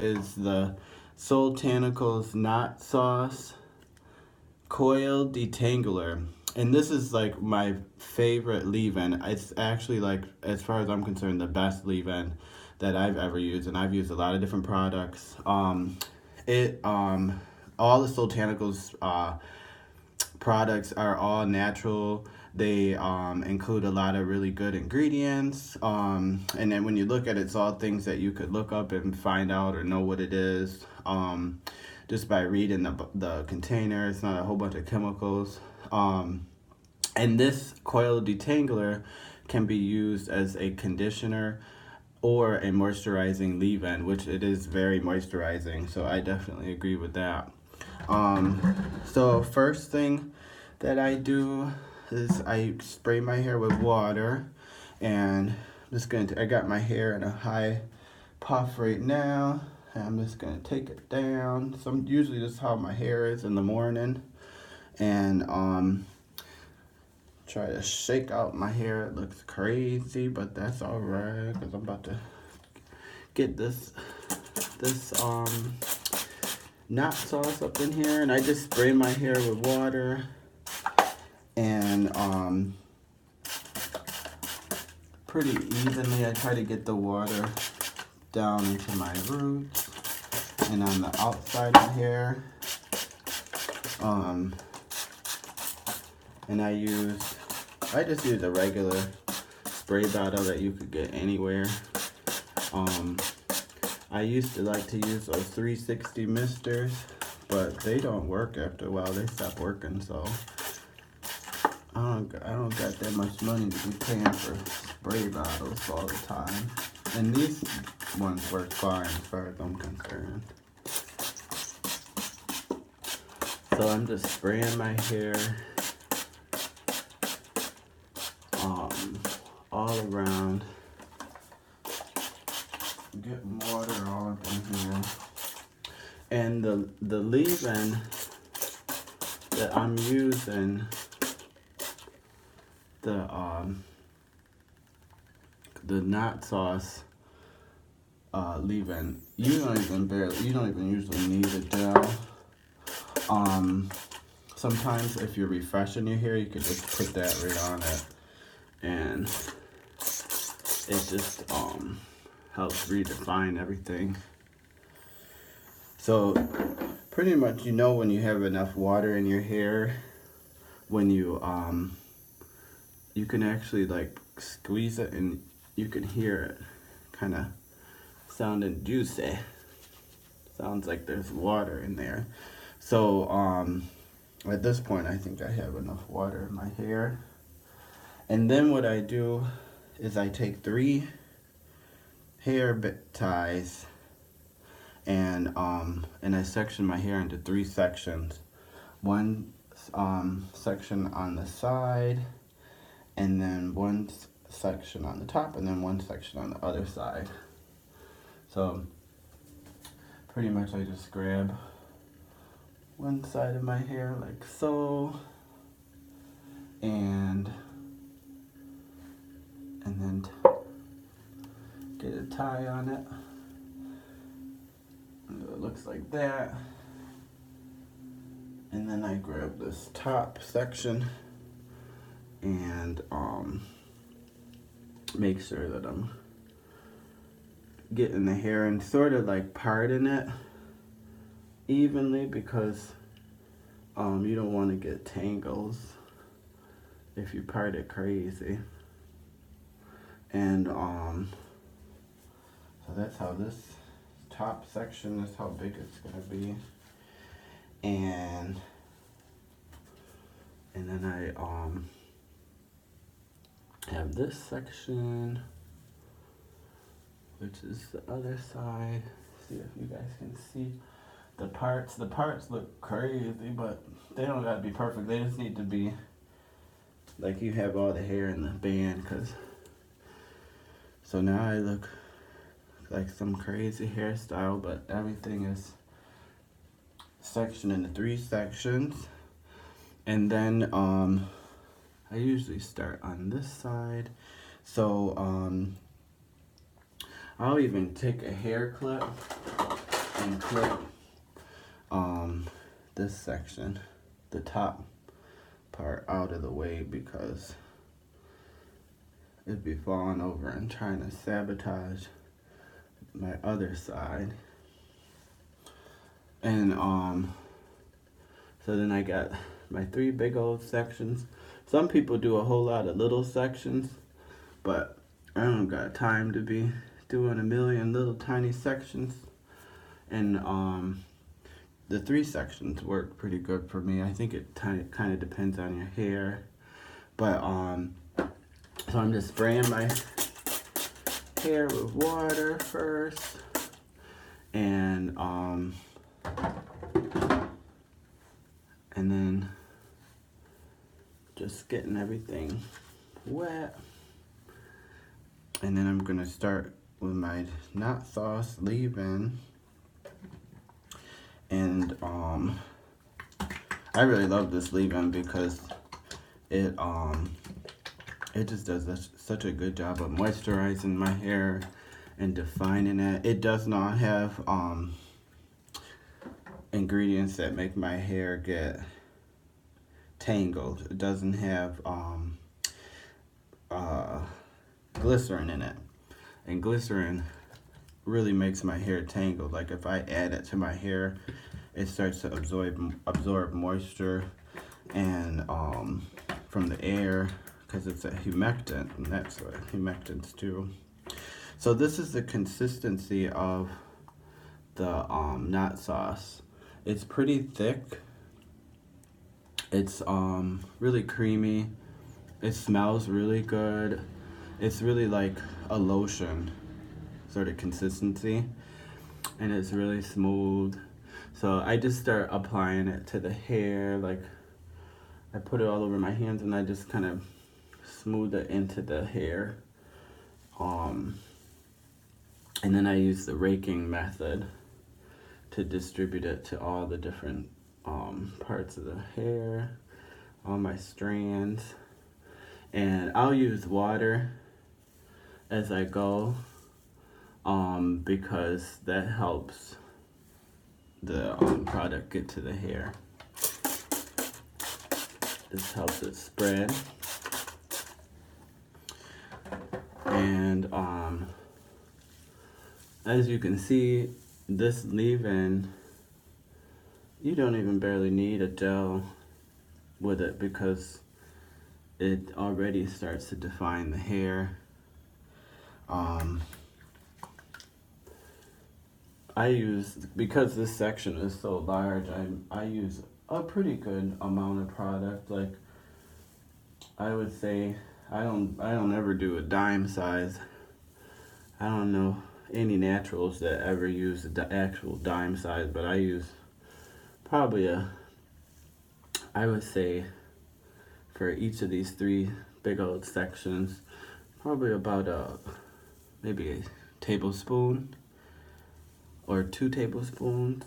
Is the Soultanicals Knot Sauce Coil Detangler. And this is like my favorite leave-in. It's actually, like, as far as I'm concerned, the best leave-in that I've ever used, and I've used a lot of different products. All the Soultanicals products are all natural. They include a lot of really good ingredients. And then when you look at it, it's all things that you could look up and find out or know what it is. Just by reading the container. It's not a whole bunch of chemicals. And this coil detangler can be used as a conditioner or a moisturizing leave-in, which it is very moisturizing, so I definitely agree with that. So first thing that I do is I spray my hair with water, and I got my hair in a high puff right now. I'm just gonna take it down. Usually this is how my hair is in the morning, and try to shake out my hair. It looks crazy, but that's all right, because I'm about to get this knot sauce up in here, and I just spray my hair with water, and pretty evenly. I try to get the water down into my roots and on the outside of the hair. And I just use a regular spray bottle that you could get anywhere. I used to like to use those 360 misters, but they don't work after a while. They stop working, so I don't got that much money to be paying for spray bottles all the time. And these ones work fine as far as I'm concerned. So I'm just spraying my hair all around, getting water all up in here. And the leave-in that I'm using, the knot sauce leave-in, you don't even usually need a gel. Sometimes if you're refreshing your hair, you could just put that right on it, and it just helps redefine everything. So pretty much when you have enough water in your hair, when you you can actually like squeeze it and you can hear it kind of sounding juicy. Sounds like there's water in there. So at this point I think I have enough water in my hair. And then what I do is I take 3 hair ties and I section my hair into 3 sections. One section on the side, and then one section on the top, and then one section on the other side. So pretty much I just grab one side of my hair like so, and then get a tie on it. And it looks like that. And then I grab this top section and make sure that I'm getting the hair and sort of like parting it evenly, because you don't want to get tangles if you part it crazy. And so that's how this top section is, how big it's gonna be. And then I have this section, which is the other side. See if you guys can see the parts. The parts look crazy, but they don't gotta be perfect. They just need to be like you have all the hair in the band, so now I look like some crazy hairstyle, but everything is sectioned into 3 sections. And then I usually start on this side. So I'll even take a hair clip and clip this section, the top part, out of the way because it'd be falling over and trying to sabotage my other side. And so then I got my 3 big old sections. Some people do a whole lot of little sections, but I don't got time to be doing a million little tiny sections. And the 3 sections work pretty good for me. I think it kind of depends on your hair. But so I'm just spraying my hair with water first, and then just getting everything wet. And then I'm gonna start with my knot sauce leave-in. And I really love this leave-in because it just does such a good job of moisturizing my hair and defining it. It does not have ingredients that make my hair get tangled. It doesn't have glycerin in it, and glycerin really makes my hair tangled. Like if I add it to my hair, it starts to absorb moisture and from the air, because it's a humectant, and that's what humectants do. So this is the consistency of the knot sauce. It's pretty thick. It's really creamy. It smells really good. It's really like a lotion sort of consistency, and it's really smooth. So I just start applying it to the hair. Like I put it all over my hands and I just kind of smooth it into the hair. And then I use the raking method to distribute it to all the different parts of the hair, all my strands. And I'll use water as I go, because that helps the product get to the hair. This helps it spread. And as you can see, this leave-in, you don't even barely need a gel with it because it already starts to define the hair. Because this section is so large, I use a pretty good amount of product. Like I would say, I don't ever do a dime size. I don't know any naturals that ever use the actual dime size, but I use probably I would say for each of these 3 big old sections, probably about maybe a tablespoon or 2 tablespoons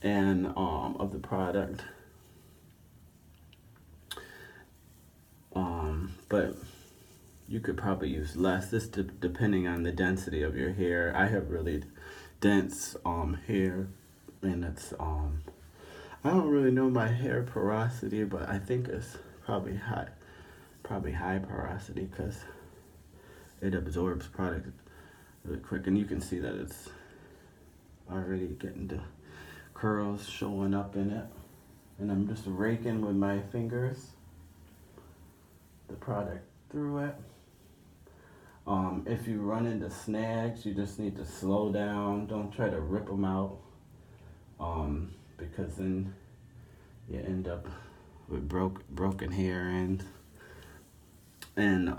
and of the product. But you could probably use less, just depending on the density of your hair. I have really dense hair, and it's I don't really know my hair porosity, but I think it's probably high porosity because it absorbs product really quick. And you can see that it's already getting the curls showing up in it. And I'm just raking with my fingers the product through it. If you run into snags, you just need to slow down. Don't try to rip them out, because then you end up with broken hair ends. And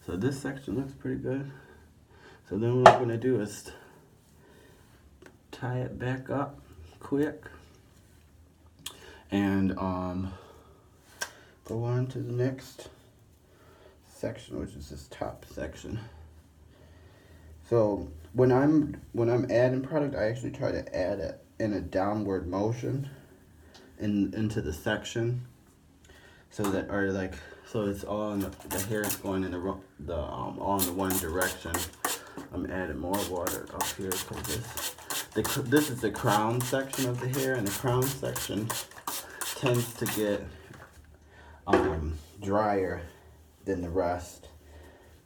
so this section looks pretty good. So then what I'm gonna do is tie it back up quick and go on to the next section, which is this top section. So when I'm adding product, I actually try to add it in a downward motion into the section, so that so it's all in the hair is going in all in the one direction. I'm adding more water up here because this is the crown section of the hair, and the crown section tends to get drier than the rest.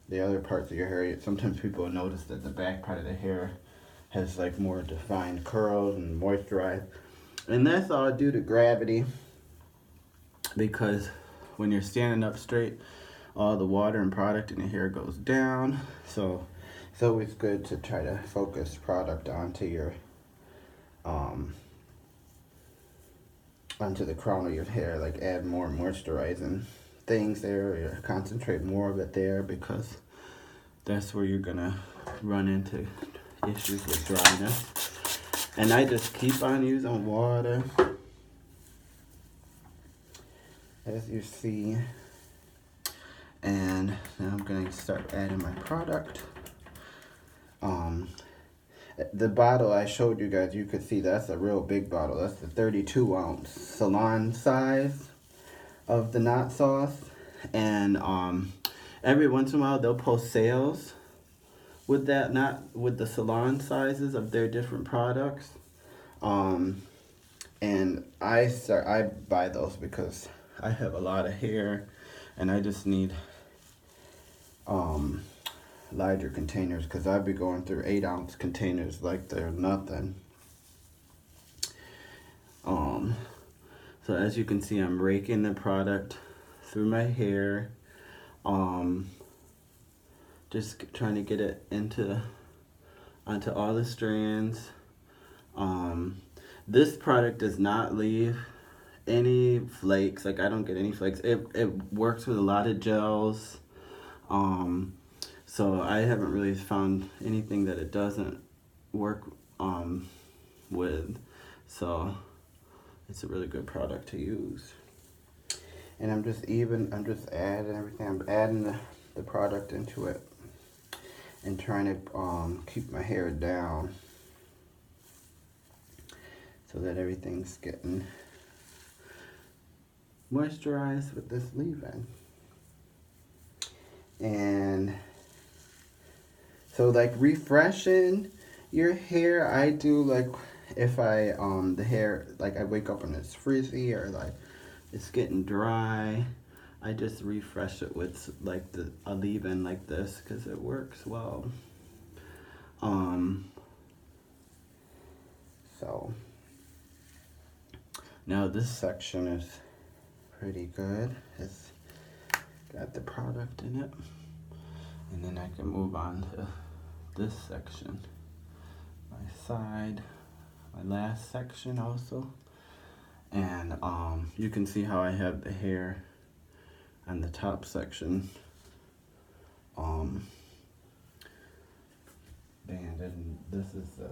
The other parts of your hair, sometimes people will notice that the back part of the hair has like more defined curls and moisturized. And that's all due to gravity, because when you're standing up straight, all the water and product in the hair goes down. So it's always good to try to focus product onto your onto the crown of your hair, like add more moisturizing things there, or concentrate more of it there, because that's where you're gonna run into issues with dryness. And I just keep on using water, as you see. And now I'm gonna start adding my product. The bottle I showed you guys, you could see that's a real big bottle. That's the 32 ounce salon size of the knot sauce. And every once in a while they'll post sales with that, not with the salon sizes of their different products. And I buy those because I have a lot of hair and I just need larger containers, because I'd be going through 8-ounce containers like they're nothing. So as you can see, I'm raking the product through my hair, just trying to get it onto all the strands. This product does not leave any flakes. Like, I don't get any flakes. It works with a lot of gels. So I haven't really found anything that it doesn't work with. So it's a really good product to use. And I'm just adding everything. I'm adding the product into it and trying to keep my hair down so that everything's getting moisturized with this leave-in. And so, like, refreshing your hair, I do, like, if I the hair, like, I wake up and it's frizzy or like it's getting dry, I just refresh it with like a leave-in like this, because it works well. So now this section is pretty good. It's got the product in it. And then I can move on to this section, my side, my last section also. And you can see how I have the hair on the top section banded, and this is the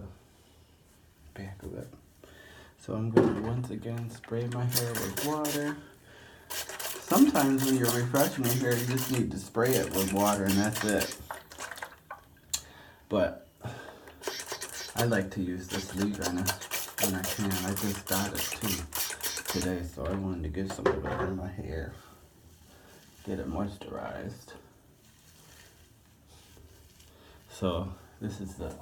back of it. So I'm going to once again spray my hair with water. Sometimes when you're refreshing your hair, you just need to spray it with water and that's it. But I like to use this leave-in when I can. I just got it too today, so I wanted to get some of it in my hair, get it moisturized. So this is the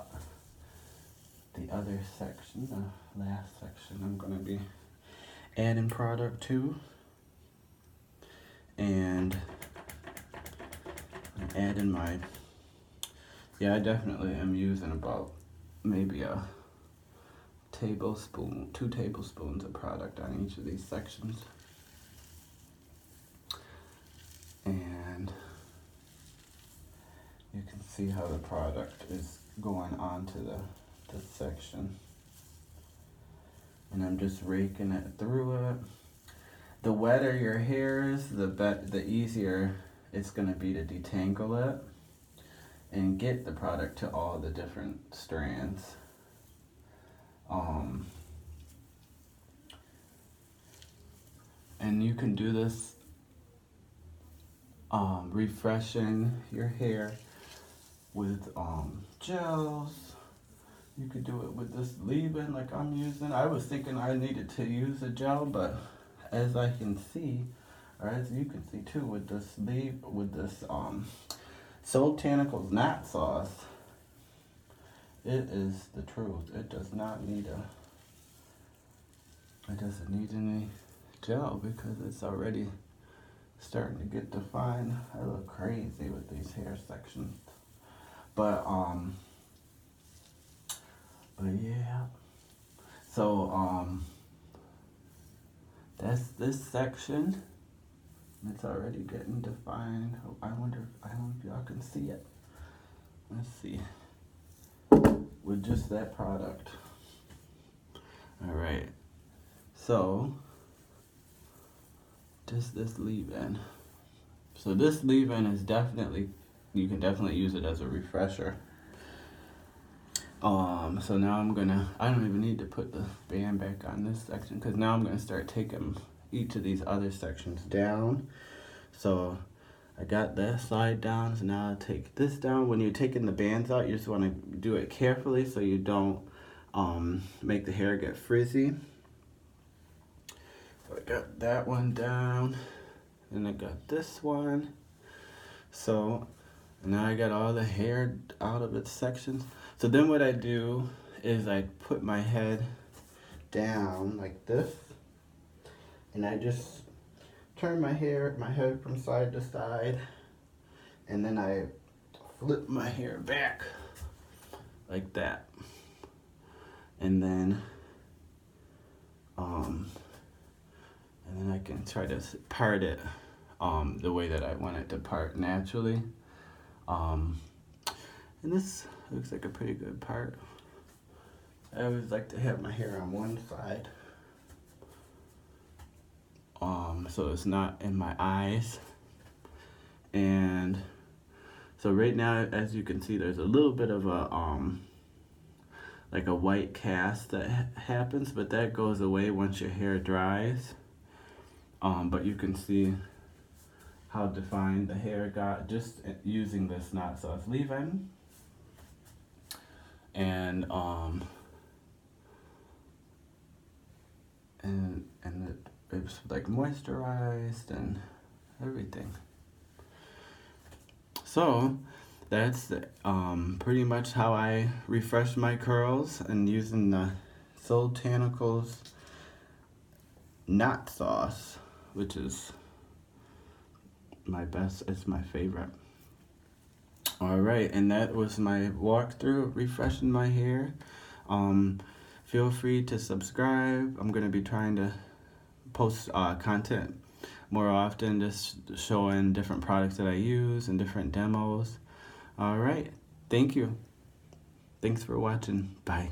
other section, the last section I'm going to be adding product to. And I'm adding my, I definitely am using about maybe a tablespoon, 2 tablespoons of product on each of these sections. And you can see how the product is going onto the section. And I'm just raking it through it. The wetter your hair is, the easier it's going to be to detangle it and get the product to all the different strands. And you can do this refreshing your hair with gels. You could do it with this leave-in like I'm using. I was thinking I needed to use a gel, but as I can see, or as you can see too, with this Soultanicals knot sauce, It is the truth. It does not need it doesn't need any gel because it's already starting to get defined. I look crazy with these hair sections. But yeah. So that's this section. It's already getting defined. I don't know if y'all can see it. Let's see. With just that product. Alright. So just this leave-in. So this leave-in is definitely, you can definitely use it as a refresher. So now I don't even need to put the band back on this section because now I'm gonna start taking each of these other sections down. So I got that side down, so now I'll take this down. When you're taking the bands out, you just wanna do it carefully so you don't make the hair get frizzy. So I got that one down, and I got this one. So now I got all the hair out of its sections. So then what I do is I put my head down like this, and I just turn my head from side to side, and then I flip my hair back like that, and then I can try to part it the way that I want it to part naturally. And this looks like a pretty good part. I always like to have my hair on one side, so it's not in my eyes. And so right now, as you can see, there's a little bit of a like a white cast that happens, but that goes away once your hair dries. But you can see how defined the hair got just using this knot sauce leave-in. And it's like moisturized and everything. So that's pretty much how I refresh my curls, and using the Soultanicals knot sauce, which is my best, it's my favorite. Alright, and that was my walkthrough refreshing my hair. Feel free to subscribe. I'm going to be trying to post content more often, just showing different products that I use and different demos. Alright, thank you. Thanks for watching. Bye.